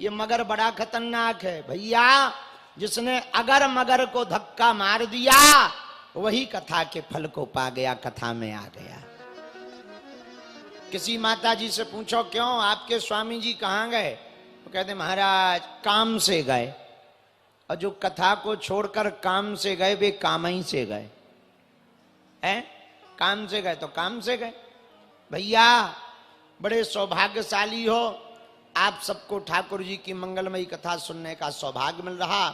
ये मगर बड़ा खतरनाक है भैया। जिसने अगर मगर को धक्का मार दिया वही कथा के फल को पा गया, कथा में आ गया। किसी माता जी से पूछो क्यों आपके स्वामी जी कहाँ गए, तो कहते महाराज काम से गए। और जो कथा को छोड़कर काम से गए वे काम ही से गए हैं। काम से गए तो काम से गए। भैया बड़े सौभाग्यशाली हो, आप सबको ठाकुर जी की मंगलमयी कथा सुनने का सौभाग्य मिल रहा।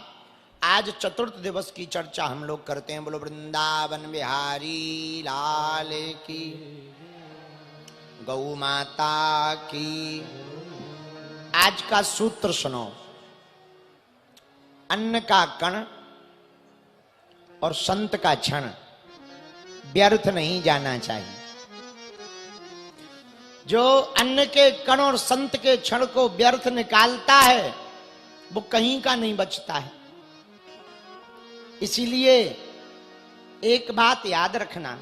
आज चतुर्थ दिवस की चर्चा हम लोग करते हैं। बोलो वृंदावन बिहारी लाल की, गौ माता की। आज का सूत्र सुनो। अन्न का कण और संत का क्षण व्यर्थ नहीं जाना चाहिए। जो अन्न के कण और संत के क्षण को व्यर्थ निकालता है वो कहीं का नहीं बचता है। इसीलिए एक बात याद रखना,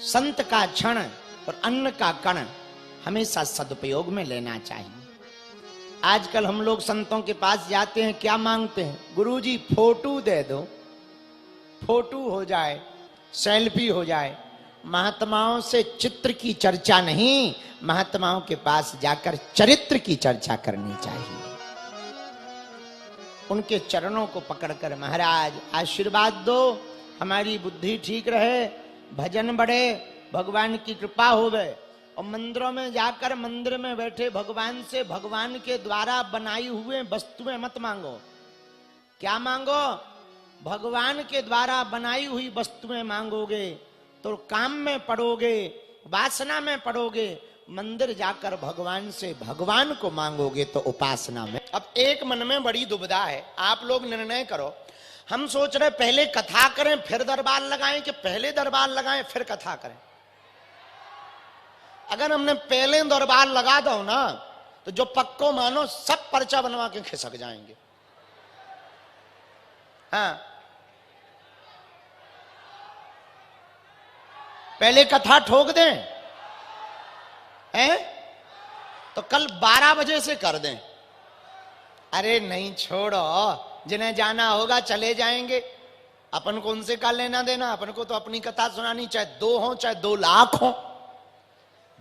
संत का क्षण और अन्न का कण हमेशा सदुपयोग में लेना चाहिए। आजकल हम लोग संतों के पास जाते हैं, क्या मांगते हैं? गुरुजी फोटो दे दो, फोटो हो जाए, सेल्फी हो जाए। महात्माओं से चित्र की चर्चा नहीं, महात्माओं के पास जाकर चरित्र की चर्चा करनी चाहिए। उनके चरणों को पकड़कर महाराज आशीर्वाद दो, हमारी बुद्धि ठीक रहे, भजन बढ़े, भगवान की कृपा होवे। और मंदिरों में जाकर मंदिर में बैठे भगवान से भगवान के द्वारा बनाई हुए वस्तुएं मत मांगो। क्या मांगो? भगवान के द्वारा बनाई हुई वस्तुएं मांगोगे तो काम में पड़ोगे, वासना में पड़ोगे। मंदिर जाकर भगवान से भगवान को मांगोगे तो उपासना में। अब एक मन में बड़ी दुविधा है, आप लोग निर्णय करो। हम सोच रहे पहले कथा करें फिर दरबार लगाएं कि पहले दरबार लगाएं फिर कथा करें। अगर हमने पहले दरबार लगा दो ना तो जो पक्को मानो सब पर्चा बनवा के खिसक जाएंगे। हाँ, पहले कथा ठोक दें हैं तो कल 12 बजे से कर दें। अरे नहीं छोड़ो, जिन्हें जाना होगा चले जाएंगे, अपन को उनसे का लेना देना। अपन को तो अपनी कथा सुनानी, चाहे 2 हो चाहे 2 लाख हो।